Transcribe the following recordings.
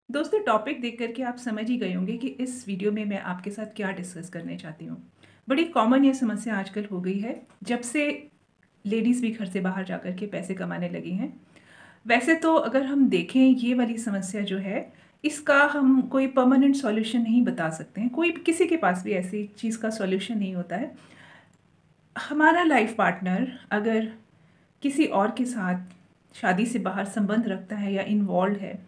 दोस्तों, टॉपिक देख कर के आप समझ ही गए होंगे कि इस वीडियो में मैं आपके साथ क्या डिस्कस करने चाहती हूँ। बड़ी कॉमन ये समस्या आजकल हो गई है, जब से लेडीज़ भी घर से बाहर जा कर के पैसे कमाने लगी हैं। वैसे तो अगर हम देखें, ये वाली समस्या जो है, इसका हम कोई परमानेंट सॉल्यूशन नहीं बता सकते हैं। कोई किसी के पास भी ऐसी चीज़ का सॉल्यूशन नहीं होता है। हमारा लाइफ पार्टनर अगर किसी और के साथ शादी से बाहर संबंध रखता है या इन्वॉल्व है,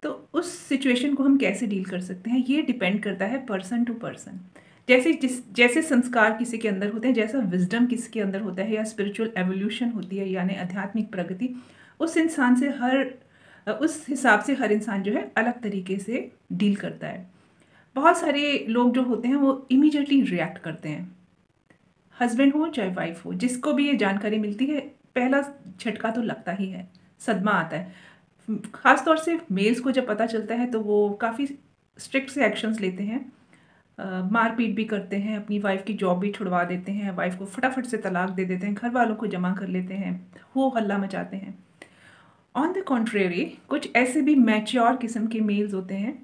तो उस सिचुएशन को हम कैसे डील कर सकते हैं, ये डिपेंड करता है पर्सन टू पर्सन। जैसे संस्कार किसी के अंदर होते हैं, जैसा विजडम किसी के अंदर होता है, या स्पिरिचुअल एवोल्यूशन होती है यानी आध्यात्मिक प्रगति, उस हिसाब से हर इंसान जो है अलग तरीके से डील करता है। बहुत सारे लोग जो होते हैं वो इमीडिएटली रिएक्ट करते हैं, हस्बैंड हो चाहे वाइफ हो, जिसको भी ये जानकारी मिलती है पहला झटका तो लगता ही है, सदमा आता है। ख़ास तौर से मेल्स को जब पता चलता है तो वो काफ़ी स्ट्रिक्ट से एक्शंस लेते हैं, मारपीट भी करते हैं, अपनी वाइफ की जॉब भी छुड़वा देते हैं, वाइफ को फटाफट से तलाक दे देते हैं, घर वालों को जमा कर लेते हैं, हो हल्ला मचाते हैं। ऑन द कॉन्ट्रेरी, कुछ ऐसे भी मैच्योर किस्म के मेल्स होते हैं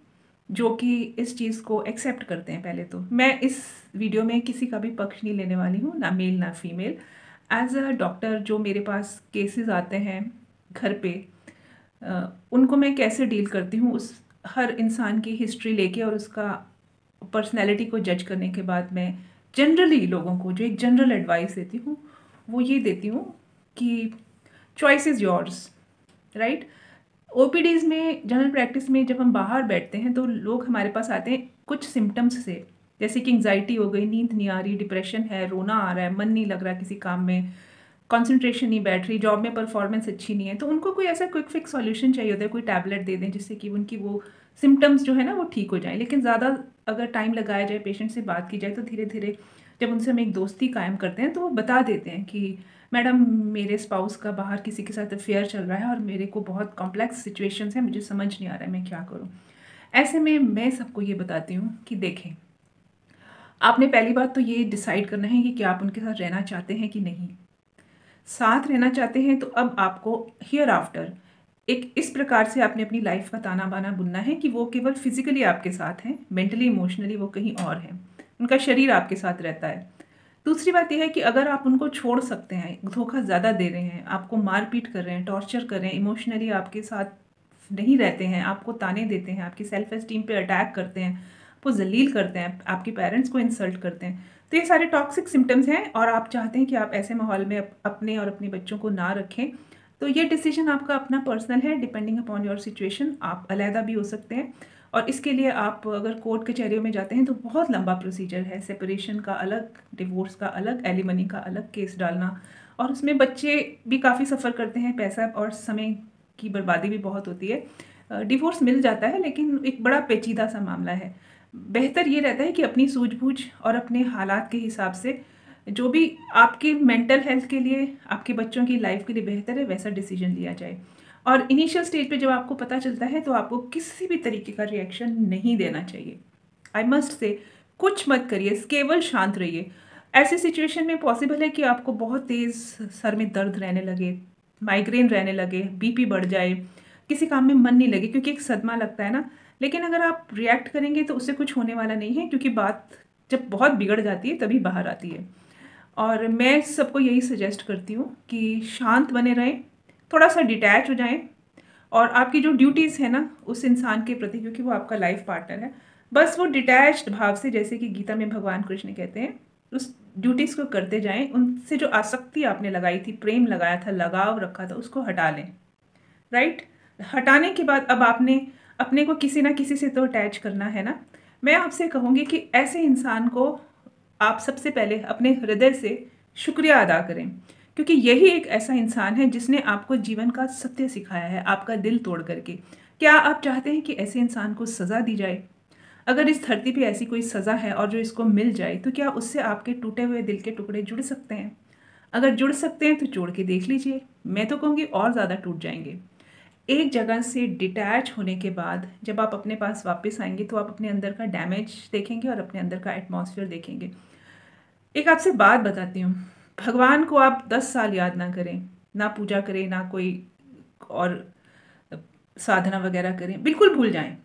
जो कि इस चीज़ को एक्सेप्ट करते हैं। पहले तो मैं इस वीडियो में किसी का भी पक्ष नहीं लेने वाली हूँ, ना मेल ना फीमेल। एज अ डॉक्टर जो मेरे पास केसेस आते हैं घर पे, उनको मैं कैसे डील करती हूँ, उस हर इंसान की हिस्ट्री लेके और उसका पर्सनैलिटी को जज करने के बाद मैं जनरली लोगों को जो एक जनरल एडवाइस देती हूँ वो ये देती हूँ कि choice is yours, right. OPDs में, जनरल प्रैक्टिस में जब हम बाहर बैठते हैं तो लोग हमारे पास आते हैं कुछ सिम्टम्स से, जैसे कि एंग्जाइटी हो गई, नींद नहीं आ रही, डिप्रेशन है, रोना आ रहा है, मन नहीं लग रहा किसी काम में, कंसंट्रेशन नहीं बैठ रही, जॉब में परफॉर्मेंस अच्छी नहीं है। तो उनको कोई ऐसा क्विक फिक्स सॉल्यूशन चाहिए होता है, कोई टैबलेट दे दें जिससे कि उनकी वो सिम्टम्स जो है ना वो ठीक हो जाए। लेकिन ज़्यादा अगर टाइम लगाया जाए, पेशेंट से बात की जाए, तो धीरे धीरे जब उनसे हम एक दोस्ती कायम करते हैं तो वो बता देते हैं कि मैडम, मेरे स्पाउस का बाहर किसी के साथ अफेयर चल रहा है और मेरे को बहुत कॉम्प्लेक्स सिचुएशंस है, मुझे समझ नहीं आ रहा है मैं क्या करूं। ऐसे में मैं सबको ये बताती हूँ कि देखें, आपने पहली बात तो ये डिसाइड करना है कि क्या आप उनके साथ रहना चाहते हैं कि नहीं। साथ रहना चाहते हैं तो अब आपको हियर आफ्टर एक इस प्रकार से आपने अपनी लाइफ का ताना बाना बुनना है कि वो केवल फिजिकली आपके साथ हैं, मेंटली इमोशनली वो कहीं और हैं, उनका शरीर आपके साथ रहता है। दूसरी बात यह है कि अगर आप उनको छोड़ सकते हैं, धोखा ज़्यादा दे रहे हैं, आपको मारपीट कर रहे हैं, टॉर्चर कर रहे हैं, इमोशनली आपके साथ नहीं रहते हैं, आपको ताने देते हैं, आपकी सेल्फ एस्टीम पे अटैक करते हैं, आपको जलील करते हैं, आपके पेरेंट्स को इंसल्ट करते हैं, तो ये सारे टॉक्सिक सिम्टम्स हैं और आप चाहते हैं कि आप ऐसे माहौल में अपने और अपने बच्चों को ना रखें, तो ये डिसीजन आपका अपना पर्सनल है, डिपेंडिंग अपॉन योर सिचुएशन। आप अलहदा भी हो सकते हैं और इसके लिए आप अगर कोर्ट कचहरियों में जाते हैं तो बहुत लंबा प्रोसीजर है, सेपरेशन का अलग, डिवोर्स का अलग, एलिमनी का अलग केस डालना, और उसमें बच्चे भी काफ़ी सफ़र करते हैं, पैसा और समय की बर्बादी भी बहुत होती है। डिवोर्स मिल जाता है लेकिन एक बड़ा पेचीदा सा मामला है। बेहतर ये रहता है कि अपनी सूझबूझ और अपने हालात के हिसाब से जो भी आपके मेंटल हेल्थ के लिए, आपके बच्चों की लाइफ के लिए बेहतर है, वैसा डिसीजन लिया जाए। और इनिशियल स्टेज पे जब आपको पता चलता है तो आपको किसी भी तरीके का रिएक्शन नहीं देना चाहिए। आई मस्ट से कुछ मत करिए, केवल शांत रहिए। ऐसी सिचुएशन में पॉसिबल है कि आपको बहुत तेज़ सर में दर्द रहने लगे, माइग्रेन रहने लगे, बीपी बढ़ जाए, किसी काम में मन नहीं लगे, क्योंकि एक सदमा लगता है ना। लेकिन अगर आप रिएक्ट करेंगे तो उससे कुछ होने वाला नहीं है, क्योंकि बात जब बहुत बिगड़ जाती है तभी बाहर आती है। और मैं सबको यही सजेस्ट करती हूँ कि शांत बने रहें, थोड़ा सा डिटैच हो जाएं, और आपकी जो ड्यूटीज़ है ना उस इंसान के प्रति, क्योंकि वो आपका लाइफ पार्टनर है, बस वो डिटैच्ड भाव से, जैसे कि गीता में भगवान कृष्ण कहते हैं, उस ड्यूटीज़ को करते जाएं। उनसे जो आसक्ति आपने लगाई थी, प्रेम लगाया था, लगाव रखा था, उसको हटा लें, राइट। हटाने के बाद अब आपने अपने को किसी ना किसी से तो अटैच करना है ना। मैं आपसे कहूँगी कि ऐसे इंसान को आप सबसे पहले अपने हृदय से शुक्रिया अदा करें, क्योंकि यही एक ऐसा इंसान है जिसने आपको जीवन का सत्य सिखाया है, आपका दिल तोड़ करके। क्या आप चाहते हैं कि ऐसे इंसान को सज़ा दी जाए? अगर इस धरती पे ऐसी कोई सज़ा है और जो इसको मिल जाए, तो क्या उससे आपके टूटे हुए दिल के टुकड़े जुड़ सकते हैं? अगर जुड़ सकते हैं तो जोड़ के देख लीजिए, मैं तो कहूँगी और ज़्यादा टूट जाएंगे। एक जगह से डिटैच होने के बाद जब आप अपने पास वापस आएंगे तो आप अपने अंदर का डैमेज देखेंगे और अपने अंदर का एटमॉस्फेयर देखेंगे। एक आपसे बात बताती हूँ, भगवान को आप 10 साल याद ना करें, ना पूजा करें, ना कोई और साधना वगैरह करें, बिल्कुल भूल जाएं।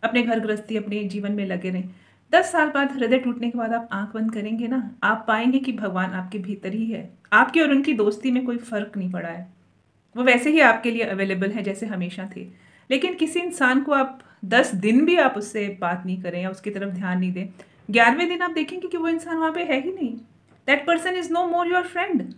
अपने घर गृहस्थी अपने जीवन में लगे रहें। 10 साल बाद हृदय टूटने के बाद आप आंख बंद करेंगे ना, आप पाएंगे कि भगवान आपके भीतर ही है। आपकी और उनकी दोस्ती में कोई फर्क नहीं पड़ा है, वो वैसे ही आपके लिए अवेलेबल है जैसे हमेशा थे। लेकिन किसी इंसान को आप 10 दिन भी आप उससे बात नहीं करें या उसकी तरफ ध्यान नहीं दें, 11वें दिन आप देखेंगे कि वो इंसान वहाँ पे है ही नहीं। That person is no more your friend.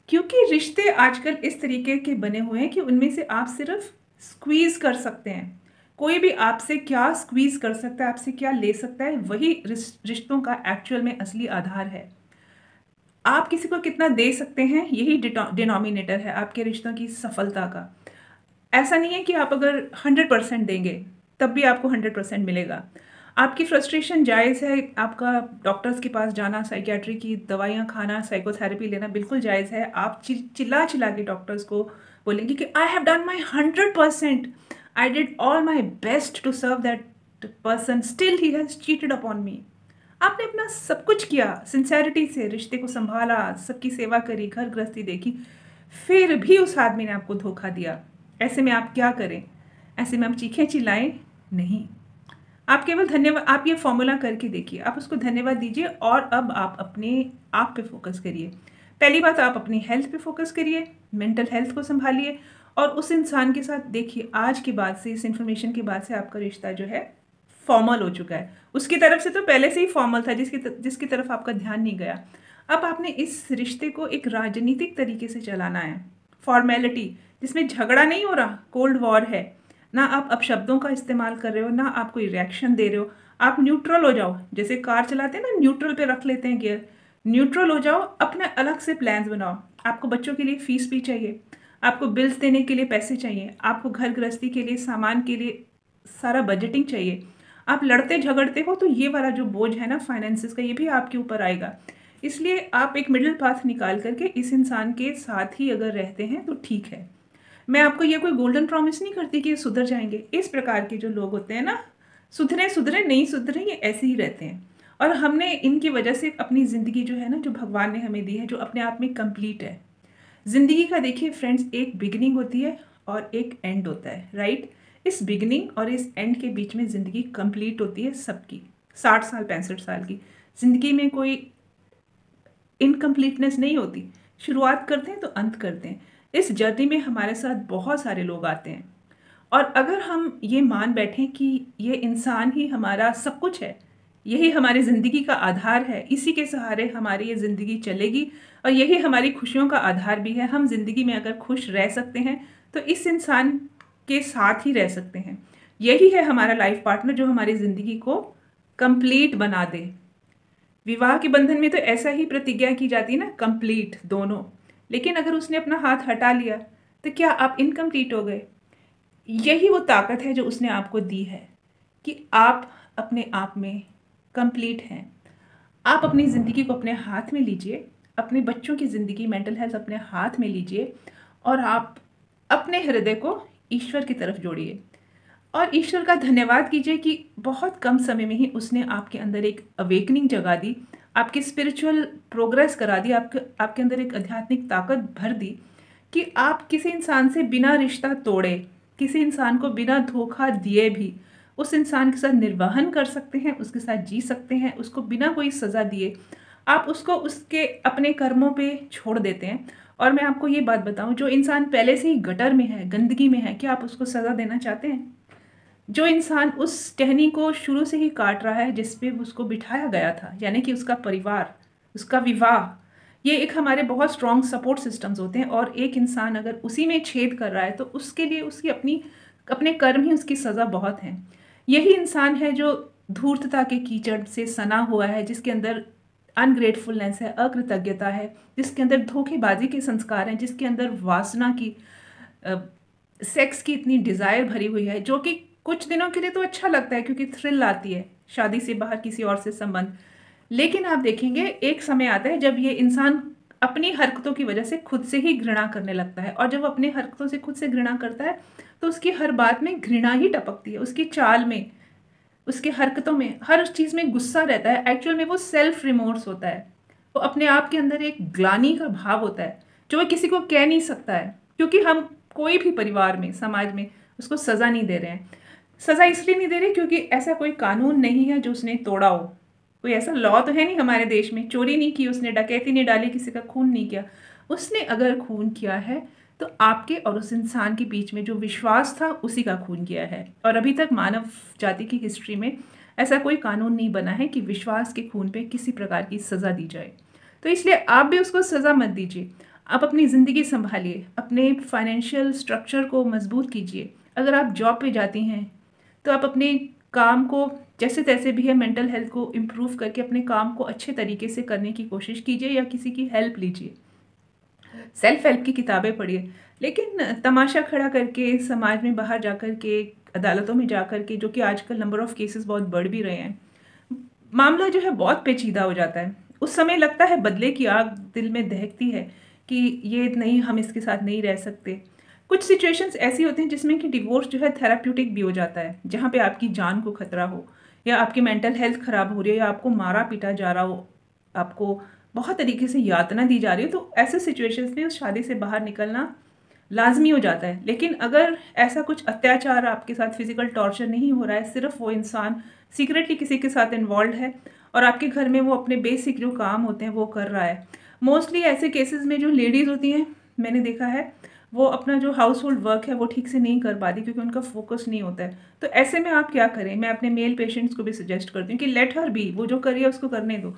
क्योंकि रिश्ते आजकल इस तरीके के बने हुए हैं कि उनमें से आप सिर्फ स्क्वीज कर सकते हैं। कोई भी आपसे क्या स्क्वीज कर सकता है, आपसे क्या ले सकता है, वही रिश्तों का एक्चुअल में असली आधार है। आप किसी को कितना दे सकते हैं, यही डिनोमिनेटर है आपके रिश्तों की सफलता का। ऐसा नहीं है कि आप अगर 100% देंगे तब भी आपको 100% मिलेगा। आपकी फ्रस्ट्रेशन जायज़ है, आपका डॉक्टर्स के पास जाना, साइकियाट्री की दवाइयाँ खाना, साइकोथेरेपी लेना बिल्कुल जायज़ है। आप चिल्ला चिल्ला के डॉक्टर्स को बोलेंगे कि I have done my 100%, I did all my best to serve that person, still he has cheated upon me. आपने अपना सब कुछ किया, सिंसेरिटी से रिश्ते को संभाला, सबकी सेवा करी, घर गृहस्थी देखी, फिर भी उस आदमी ने आपको धोखा दिया। ऐसे में आप क्या करें? ऐसे में आप चीखें चिल्लाएं? नहीं, आप केवल धन्यवाद, आप ये फॉर्मूला करके देखिए, आप उसको धन्यवाद दीजिए और अब आप अपने आप पे फोकस करिए। पहली बात, आप अपनी हेल्थ पे फोकस करिए, मेंटल हेल्थ को संभालिए और उस इंसान के साथ देखिए, आज के बाद से, इस इन्फॉर्मेशन के बाद से आपका रिश्ता जो है फॉर्मल हो चुका है। उसकी तरफ से तो पहले से ही फॉर्मल था, जिसकी तरफ आपका ध्यान नहीं गया। अब आपने इस रिश्ते को एक राजनीतिक तरीके से चलाना है, फॉर्मेलिटी, जिसमें झगड़ा नहीं हो रहा, कोल्ड वॉर है ना, आप अपशब्दों का इस्तेमाल कर रहे हो, ना आप कोई रिएक्शन दे रहे हो। आप न्यूट्रल हो जाओ, जैसे कार चलाते हैं ना, न्यूट्रल पे रख लेते हैं गियर, न्यूट्रल हो जाओ, अपने अलग से प्लान्स बनाओ। आपको बच्चों के लिए फीस भी चाहिए, आपको बिल्स देने के लिए पैसे चाहिए, आपको घर गृहस्थी के लिए, सामान के लिए सारा बजटिंग चाहिए। आप लड़ते झगड़ते हो तो ये वाला जो बोझ है ना फाइनेंसिस का, ये भी आपके ऊपर आएगा। इसलिए आप एक मिडिल पाथ निकाल करके इस इंसान के साथ ही अगर रहते हैं तो ठीक है। मैं आपको ये कोई गोल्डन प्रॉमिस नहीं करती कि ये सुधर जाएंगे। इस प्रकार के जो लोग होते हैं ना, सुधरे सुधरे नहीं सुधरे, ये ऐसे ही रहते हैं। और हमने इनकी वजह से अपनी ज़िंदगी जो है ना, जो भगवान ने हमें दी है, जो अपने आप में कंप्लीट है। ज़िंदगी का देखिए फ्रेंड्स, एक बिगिनिंग होती है और एक एंड होता है, राइट। इस बिगिनिंग और इस एंड के बीच में ज़िंदगी कंप्लीट होती है सबकी। 60 साल 65 साल की ज़िंदगी में कोई इनकम्प्लीटनेस नहीं होती। शुरुआत करते हैं तो अंत करते हैं। इस जर्नी में हमारे साथ बहुत सारे लोग आते हैं और अगर हम ये मान बैठें कि ये इंसान ही हमारा सब कुछ है, यही हमारी ज़िंदगी का आधार है, इसी के सहारे हमारी ये ज़िंदगी चलेगी और यही हमारी खुशियों का आधार भी है। हम ज़िंदगी में अगर खुश रह सकते हैं तो इस इंसान के साथ ही रह सकते हैं। यही है हमारा लाइफ पार्टनर जो हमारी ज़िंदगी को कंप्लीट बना दे। विवाह के बंधन में तो ऐसा ही प्रतिज्ञा की जाती है ना, कंप्लीट दोनों। लेकिन अगर उसने अपना हाथ हटा लिया तो क्या आप इनकम्प्लीट हो गए? यही वो ताकत है जो उसने आपको दी है कि आप अपने आप में कंप्लीट हैं। आप अपनी ज़िंदगी को अपने हाथ में लीजिए, अपने बच्चों की ज़िंदगी, मेंटल हेल्थ अपने हाथ में लीजिए और आप अपने हृदय को ईश्वर की तरफ जोड़िए और ईश्वर का धन्यवाद कीजिए कि बहुत कम समय में ही उसने आपके अंदर एक अवेकनिंग जगा दी, आपकी स्पिरिचुअल प्रोग्रेस करा दी, आपके अंदर एक आध्यात्मिक ताकत भर दी कि आप किसी इंसान से बिना रिश्ता तोड़े, किसी इंसान को बिना धोखा दिए भी उस इंसान के साथ निर्वहन कर सकते हैं, उसके साथ जी सकते हैं, उसको बिना कोई सज़ा दिए आप उसको उसके अपने कर्मों पे छोड़ देते हैं। और मैं आपको ये बात बताऊं, जो इंसान पहले से ही गटर में है, गंदगी में है, क्या आप उसको सज़ा देना चाहते हैं? जो इंसान उस टहनी को शुरू से ही काट रहा है जिस पे उसको बिठाया गया था, यानी कि उसका परिवार, उसका विवाह, ये एक हमारे बहुत स्ट्रॉन्ग सपोर्ट सिस्टम्स होते हैं और एक इंसान अगर उसी में छेद कर रहा है तो उसके लिए उसकी अपने कर्म ही उसकी सज़ा बहुत हैं। यही इंसान है जो धूर्तता के कीचड़ से सना हुआ है, जिसके अंदर अनग्रेटफुलनेस है, अकृतज्ञता है, जिसके अंदर धोखेबाजी के संस्कार हैं, जिसके अंदर वासना की, सेक्स की इतनी डिज़ायर भरी हुई है, जो कि कुछ दिनों के लिए तो अच्छा लगता है क्योंकि थ्रिल आती है शादी से बाहर किसी और से संबंध। लेकिन आप देखेंगे एक समय आता है जब ये इंसान अपनी हरकतों की वजह से खुद से ही घृणा करने लगता है और जब अपनी हरकतों से खुद से घृणा करता है तो उसकी हर बात में घृणा ही टपकती है, उसकी चाल में, उसके हरकतों में, हर चीज़ में गुस्सा रहता है। एक्चुअल में वो सेल्फ रिमोर्स होता है, वो अपने आप के अंदर एक ग्लानि का भाव होता है जो वह किसी को कह नहीं सकता है, क्योंकि हम कोई भी परिवार में, समाज में उसको सज़ा नहीं दे रहे हैं। सज़ा इसलिए नहीं दे रहे क्योंकि ऐसा कोई कानून नहीं है जो उसने तोड़ा हो। कोई ऐसा लॉ तो है नहीं हमारे देश में, चोरी नहीं की उसने, डकैती नहीं डाली, किसी का खून नहीं किया। उसने अगर खून किया है तो आपके और उस इंसान के बीच में जो विश्वास था उसी का खून किया है। और अभी तक मानव जाति की हिस्ट्री में ऐसा कोई कानून नहीं बना है कि विश्वास के खून पे किसी प्रकार की सज़ा दी जाए। तो इसलिए आप भी उसको सज़ा मत दीजिए। आप अपनी ज़िंदगी संभालिए, अपने फाइनेंशियल स्ट्रक्चर को मजबूत कीजिए। अगर आप जॉब पे जाती हैं तो आप अपने काम को जैसे तैसे भी है मेंटल हेल्थ को इम्प्रूव करके अपने काम को अच्छे तरीके से करने की कोशिश कीजिए या किसी की हेल्प लीजिए। सेल्फ हेल्प की किताबें पढ़िए, लेकिन तमाशा खड़ा करके समाज में बाहर जाकर के, अदालतों में जाकर के, जो कि आजकल नंबर ऑफ केसेस बहुत बढ़ भी रहे हैं, मामला जो है बहुत पेचीदा हो जाता है। उस समय लगता है बदले की आग दिल में दहकती है कि ये नहीं, हम इसके साथ नहीं रह सकते। कुछ सिचुएशंस ऐसी होती हैं जिसमें कि डिवोर्स जो है थेराप्यूटिक भी हो जाता है, जहाँ पे आपकी जान को खतरा हो या आपकी मेंटल हेल्थ खराब हो रही है या आपको मारा पीटा जा रहा हो, आपको बहुत तरीके से यातना दी जा रही हो, तो ऐसे सिचुएशंस में उस शादी से बाहर निकलना लाजमी हो जाता है। लेकिन अगर ऐसा कुछ अत्याचार आपके साथ फिजिकल टॉर्चर नहीं हो रहा है, सिर्फ वो इंसान सीक्रेटली किसी के साथ इन्वॉल्व है और आपके घर में वो अपने बेसिक जो काम होते हैं वो कर रहा है। मोस्टली ऐसे केसेस में जो लेडीज़ होती हैं, मैंने देखा है, वो अपना जो हाउस होल्ड वर्क है वो ठीक से नहीं कर पाती क्योंकि उनका फोकस नहीं होता है। तो ऐसे में आप क्या करें, मैं अपने मेल पेशेंट्स को भी सजेस्ट करती हूँ कि लेट हर बी, वो जो करिए उसको करने दो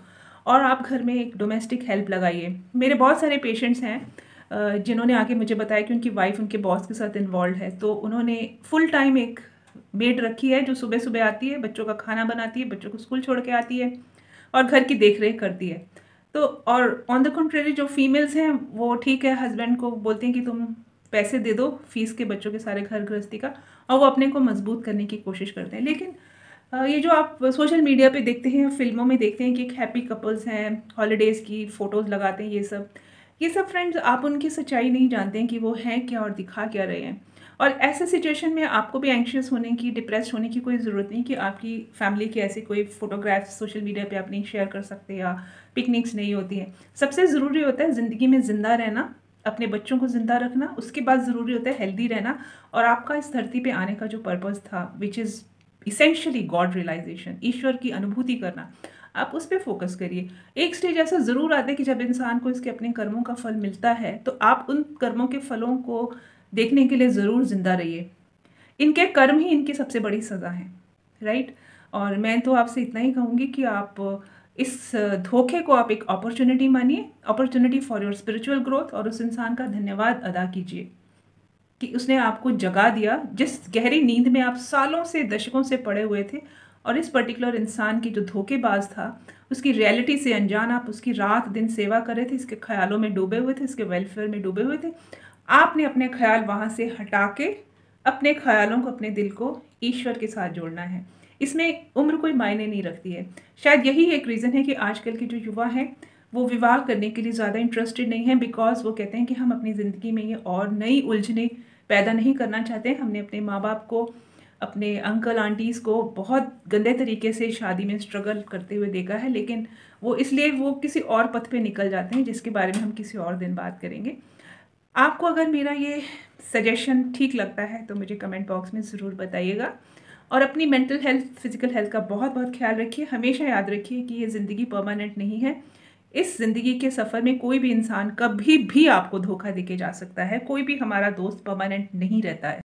और आप घर में एक डोमेस्टिक हेल्प लगाइए। मेरे बहुत सारे पेशेंट्स हैं जिन्होंने आके मुझे बताया कि उनकी वाइफ उनके बॉस के साथ इन्वॉल्व है, तो उन्होंने फुल टाइम एक मेड रखी है जो सुबह सुबह आती है, बच्चों का खाना बनाती है, बच्चों को स्कूल छोड़ के आती है और घर की देख रेख करती है। तो और ऑन द कंट्रेरी जो फीमेल्स हैं वो ठीक है, हस्बैंड को बोलती हैं कि तुम पैसे दे दो फीस के, बच्चों के सारे घर गृहस्थी का, और वो अपने को मजबूत करने की कोशिश करते हैं। लेकिन ये जो आप सोशल मीडिया पे देखते हैं, फिल्मों में देखते हैं कि एक हैप्पी कपल्स हैं, हॉलीडेज़ की फ़ोटोज़ लगाते हैं, ये सब फ्रेंड्स, आप उनकी सच्चाई नहीं जानते हैं कि वो हैं क्या और दिखा क्या रहे हैं। और ऐसे सिचुएशन में आपको भी एंग्शियस होने की, डिप्रेस्ड होने की कोई ज़रूरत नहीं कि आपकी फैमिली की ऐसी कोई फ़ोटोग्राफ्स सोशल मीडिया पे आप नहीं शेयर कर सकते या पिकनिक्स नहीं होती हैं। सबसे ज़रूरी होता है ज़िंदगी में ज़िंदा रहना, अपने बच्चों को ज़िंदा रखना, उसके बाद ज़रूरी होता है हेल्दी रहना और आपका इस धरती पे आने का जो पर्पज़ था, which is essentially God realisation, ईश्वर की अनुभूति करना, आप उस पर फोकस करिए। एक स्टेज ऐसा ज़रूर आता है कि जब इंसान को इसके अपने कर्मों का फल मिलता है तो आप उन कर्मों के फलों को देखने के लिए ज़रूर जिंदा रहिए। इनके कर्म ही इनकी सबसे बड़ी सज़ा है, राइट। और मैं तो आपसे इतना ही कहूँगी कि आप इस धोखे को आप एक अपॉर्चुनिटी मानिए, opportunity for your spiritual growth, और उस इंसान का धन्यवाद अदा कीजिए कि उसने आपको जगा दिया, जिस गहरी नींद में आप सालों से, दशकों से पड़े हुए थे। और इस पर्टिकुलर इंसान की जो धोखेबाज था, उसकी रियलिटी से अनजान आप उसकी रात दिन सेवा कर रहे थे, इसके ख्यालों में डूबे हुए थे, इसके वेलफेयर में डूबे हुए थे। आपने अपने ख्याल वहाँ से हटा के अपने ख्यालों को, अपने दिल को ईश्वर के साथ जोड़ना है। इसमें उम्र कोई मायने नहीं रखती है। शायद यही एक रीज़न है कि आजकल के जो युवा हैं वो विवाह करने के लिए ज़्यादा इंटरेस्टेड नहीं है, बिकॉज वो कहते हैं कि हम अपनी ज़िंदगी में ये और नई उलझने पैदा नहीं करना चाहते। हमने अपने माँ बाप को, अपने अंकल आंटीज़ को बहुत गंदे तरीके से शादी में स्ट्रगल करते हुए देखा है, लेकिन वो इसलिए वो किसी और पथ पे निकल जाते हैं, जिसके बारे में हम किसी और दिन बात करेंगे। आपको अगर मेरा ये सजेशन ठीक लगता है तो मुझे कमेंट बॉक्स में ज़रूर बताइएगा। और अपनी मेंटल हेल्थ, फिजिकल हेल्थ का बहुत बहुत ख्याल रखिए। हमेशा याद रखिए कि ये ज़िंदगी परमानेंट नहीं है। इस ज़िंदगी के सफ़र में कोई भी इंसान कभी भी आपको धोखा देके जा सकता है। कोई भी हमारा दोस्त परमानेंट नहीं रहता है।